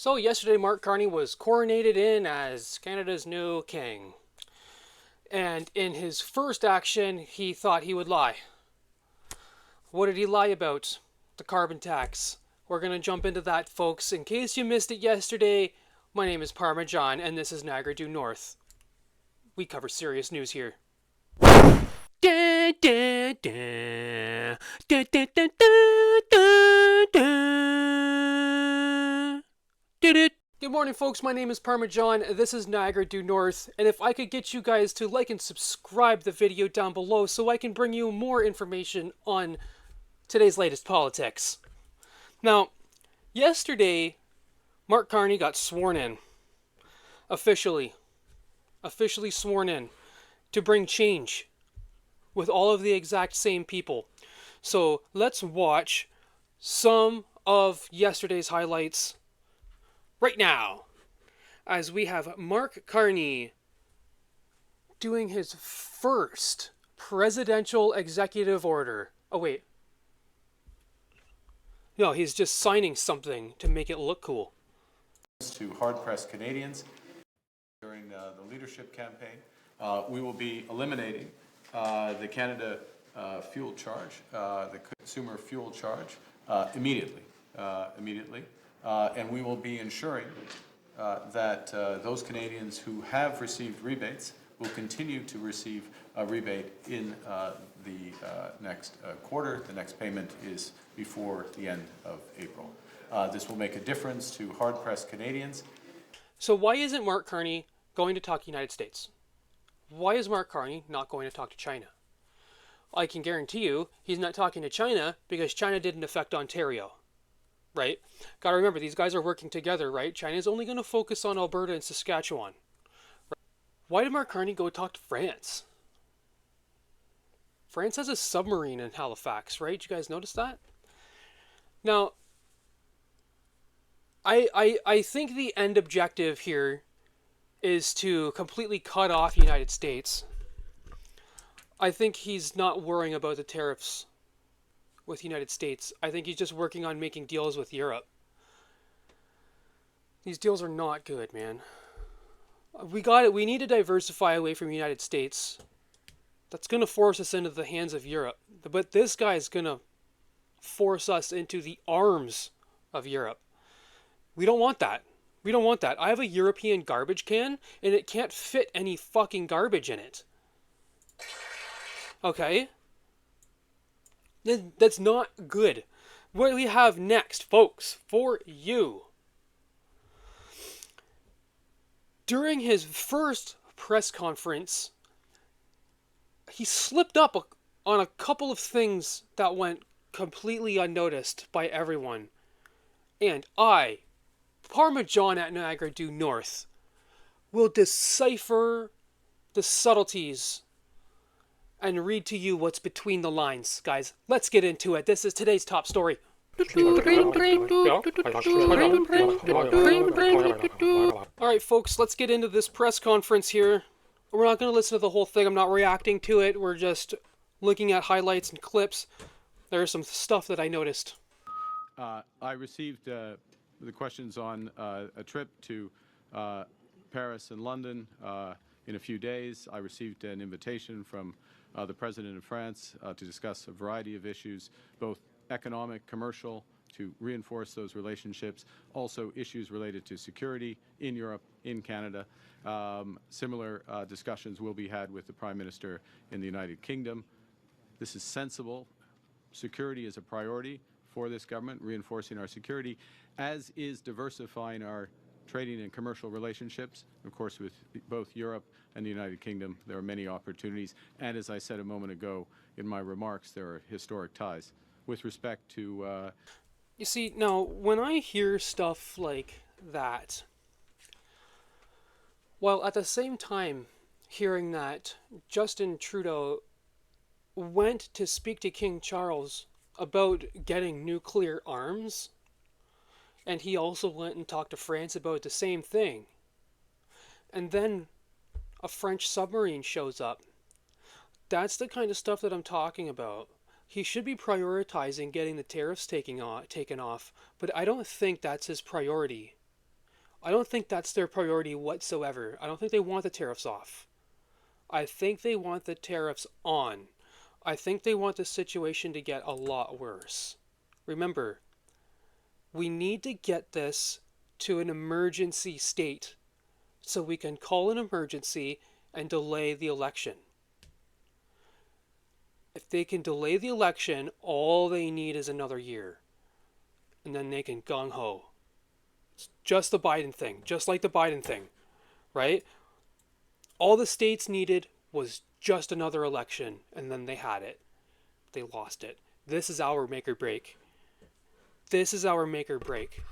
So yesterday, Mark Carney was coronated in as Canada's new king. And in his first action, he thought he would lie. What did he lie about? The carbon tax. We're going to jump into that, folks. In case you missed it yesterday, my name is Parmesan, and this is Niagara Due North. We cover serious news here. Da, da, da. Da, da, da, da, da, da. Good morning, folks. My name is Parmesan. This is Niagara Due North. And if I could get you guys to like and subscribe the video down below so I can bring you more information on today's latest politics. Now, yesterday, Mark Carney got sworn in. Officially sworn in to bring change with all of the exact same people. So let's watch some of yesterday's highlights right now, as we have Mark Carney doing his first presidential executive order. Oh, wait. No, he's just signing something to make it look cool. To hard-pressed Canadians during the leadership campaign, we will be eliminating the Canada fuel charge, the consumer fuel charge, immediately. And we will be ensuring that those Canadians who have received rebates will continue to receive a rebate in the next quarter. The next payment is before the end of April. This will make a difference to hard-pressed Canadians. So why isn't Mark Carney going to talk to the United States? Why is Mark Carney not going to talk to China? I can guarantee you he's not talking to China because China didn't affect Ontario. Right? Gotta remember, these guys are working together, right? China's only going to focus on Alberta and Saskatchewan. Right? Why did Mark Carney go talk to France? France has a submarine in Halifax, right? Did you guys notice that? Now, I think the end objective here is to completely cut off the United States. I think he's not worrying about the tariffs with the United States. I think he's just working on making deals with Europe. These deals are not good, man. We got it. We need to diversify away from the United States. That's going to force us into the hands of Europe. But this guy is going to force us into the arms of Europe. We don't want that. We don't want that. I have a European garbage can, and it can't fit any fucking garbage in it. Okay? That's not good. What we have next, folks, for you. During his first press conference, he slipped up on a couple of things that went completely unnoticed by everyone. And I, Parmesan at Niagara Due North, will decipher the subtleties and read to you what's between the lines. Guys, let's get into it. This is today's top story. Alright, folks, let's get into this press conference here. We're not going to listen to the whole thing. I'm not reacting to it. We're just looking at highlights and clips. There's some stuff that I noticed. I received the questions on a trip to Paris and London in a few days. I received an invitation from the President of France to discuss a variety of issues, both economic, commercial, to reinforce those relationships, also issues related to security in Europe, in Canada. Similar discussions will be had with the Prime Minister in the United Kingdom. This is sensible. Security is a priority for this government, reinforcing our security, as is diversifying our trading and commercial relationships. Of course, with both Europe and the United Kingdom, there are many opportunities. And as I said a moment ago in my remarks, there are historic ties. With respect to... You see, now, when I hear stuff like that, while at the same time hearing that Justin Trudeau went to speak to King Charles about getting nuclear arms, and he also went and talked to France about the same thing, and then a French submarine shows up. That's the kind of stuff that I'm talking about. He should be prioritizing getting the tariffs taken off, but I don't think that's his priority. I don't think that's their priority whatsoever. I don't think they want the tariffs off. I think they want the tariffs on. I think they want the situation to get a lot worse. Remember, we need to get this to an emergency state so we can call an emergency and delay the election. If they can delay the election, all they need is another year. And then they can gung ho. It's just the Biden thing, just like the Biden thing, right? All the states needed was just another election, and then they had it. They lost it. This is our make or break. This is our make or break.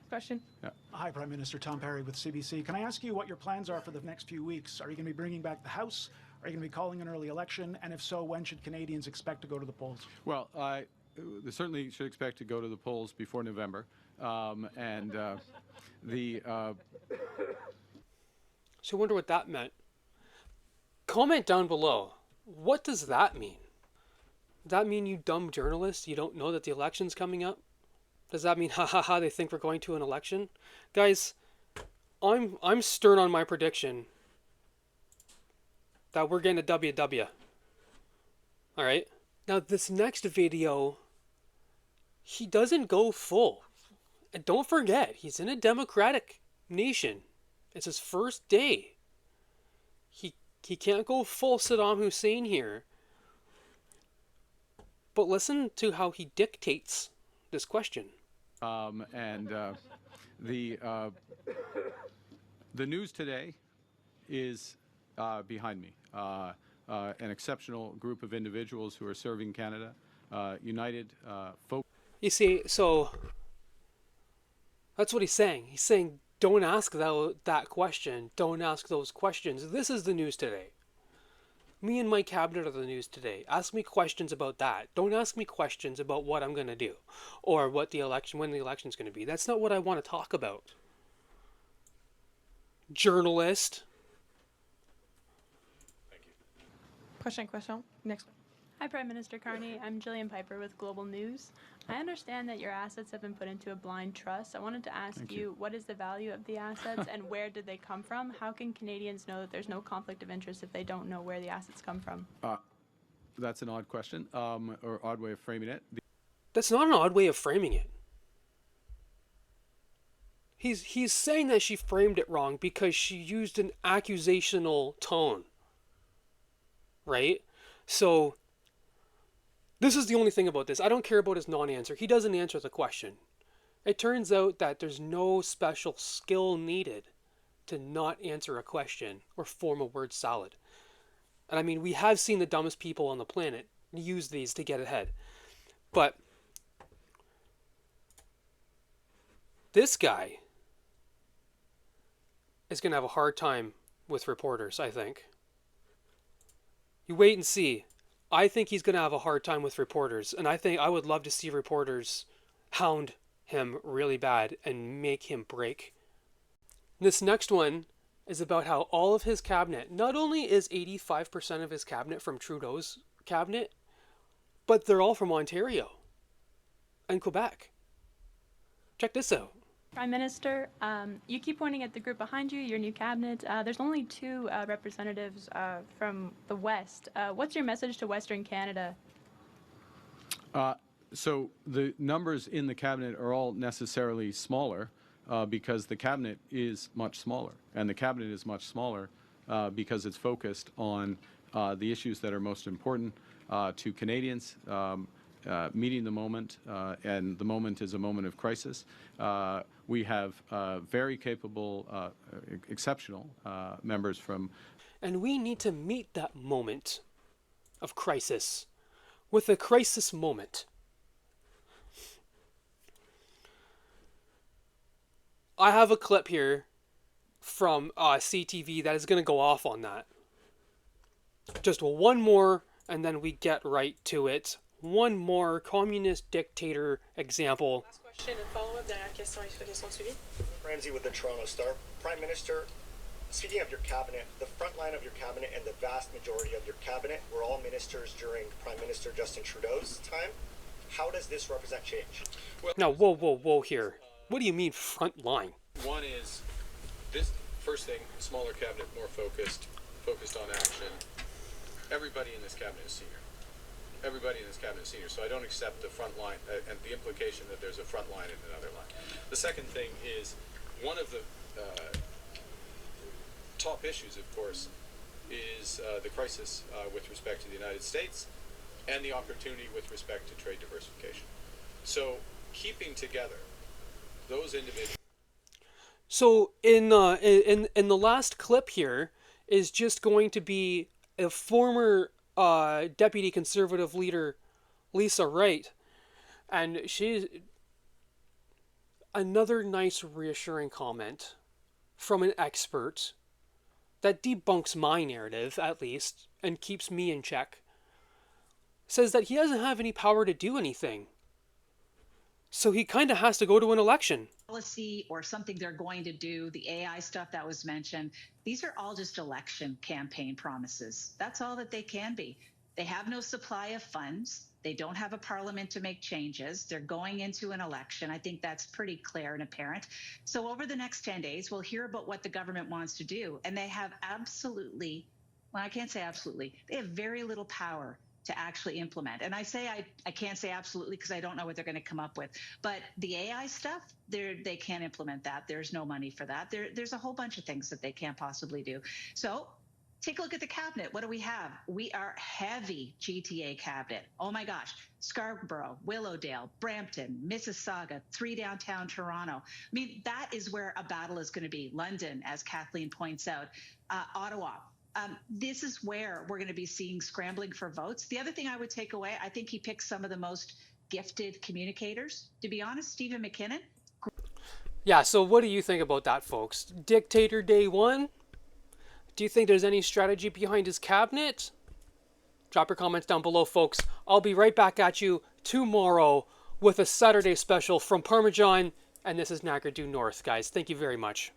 Question. Yeah. Hi, Prime Minister Tom Perry with CBC. Can I ask you what your plans are for the next few weeks? Are you going to be bringing back the House? Are you going to be calling an early election? And if so, when should Canadians expect to go to the polls? Well, they certainly should expect to go to the polls before November. So I wonder what that meant. Comment down below. What does that mean? Does that mean, you dumb journalists, you don't know that the election's coming up? Does that mean, ha ha ha, they think we're going to an election? Guys, I'm stern on my prediction that we're getting a WW. Alright? Now, this next video, he doesn't go full. And don't forget, he's in a democratic nation. It's his first day. He can't go full Saddam Hussein here. But listen to how he dictates this question. The news today is behind me. An exceptional group of individuals who are serving Canada, united, folk. You see, so that's what he's saying. He's saying, don't ask that question. Don't ask those questions. This is the news today. Me and my cabinet are the news today. Ask me questions about that. Don't ask me questions about what I'm going to do or when the election's going to be. That's not what I want to talk about. Journalist. Thank you. Question. Next one. Hi, Prime Minister Carney. I'm Jillian Piper with Global News. I understand that your assets have been put into a blind trust. I wanted to ask you, what is the value of the assets and where did they come from? How can Canadians know that there's no conflict of interest if they don't know where the assets come from? That's an odd question, or odd way of framing it. That's not an odd way of framing it. He's saying that she framed it wrong because she used an accusational tone. Right? So this is the only thing about this. I don't care about his non-answer. He doesn't answer the question. It turns out that there's no special skill needed to not answer a question or form a word salad. And I mean, we have seen the dumbest people on the planet use these to get ahead. But this guy is going to have a hard time with reporters, I think. You wait and see. I think he's going to have a hard time with reporters, and I would love to see reporters hound him really bad and make him break. This next one is about how all of his cabinet, not only is 85% of his cabinet from Trudeau's cabinet, but they're all from Ontario and Quebec. Check this out. Prime Minister, you keep pointing at the group behind you, your new cabinet. There's only two representatives from the West. What's your message to Western Canada? So the numbers in the cabinet are all necessarily smaller because the cabinet is much smaller. And the cabinet is much smaller because it's focused on the issues that are most important to Canadians, meeting the moment, and the moment is a moment of crisis. We have very capable, exceptional members from... And we need to meet that moment of crisis with a crisis moment. I have a clip here from CTV that is going to go off on that. Just one more, and then we get right to it. One more communist dictator example. Last question and follow-up, dernière question et question suivie. Ramsey with the Toronto Star. Prime Minister, speaking of your cabinet, the front line of your cabinet and the vast majority of your cabinet were all ministers during Prime Minister Justin Trudeau's time. How does this represent change? Now, whoa here. What do you mean front line? One is this first thing, smaller cabinet, more focused on action. Everybody in this cabinet is senior. Everybody in this cabinet is senior, so I don't accept the front line and the implication that there's a front line and another line. The second thing is one of the top issues, of course, is the crisis with respect to the United States and the opportunity with respect to trade diversification. So keeping together those individuals. So in the last clip here is just going to be a former deputy conservative leader, Lisa Wright, and she's another nice reassuring comment from an expert that debunks my narrative, at least, and keeps me in check. Says that he doesn't have any power to do anything. So he kind of has to go to an election. Policy or something they're going to do, the AI stuff that was mentioned, these are all just election campaign promises. That's all that they can be. They have no supply of funds. They don't have a parliament to make changes. They're going into an election. I think that's pretty clear and apparent. So over the next 10 days, we'll hear about what the government wants to do. And they have absolutely, well, I can't say absolutely, they have very little power to actually implement. And I say I can't say absolutely because I don't know what they're going to come up with. But the AI stuff, they can't implement that. There's no money for that. There's a whole bunch of things that they can't possibly do. So take a look at the cabinet. What do we have? We are heavy GTA cabinet. Oh my gosh. Scarborough, Willowdale, Brampton, Mississauga, 3 downtown Toronto. I mean, that is where a battle is going to be. London, as Kathleen points out, Ottawa. This is where we're going to be seeing scrambling for votes. The other thing I would take away, I think he picks some of the most gifted communicators. To be honest, Stephen McKinnon. Yeah, so what do you think about that, folks? Dictator day one? Do you think there's any strategy behind his cabinet? Drop your comments down below, folks. I'll be right back at you tomorrow with a Saturday special from Parmesan, and this is Niagara Due North, guys. Thank you very much.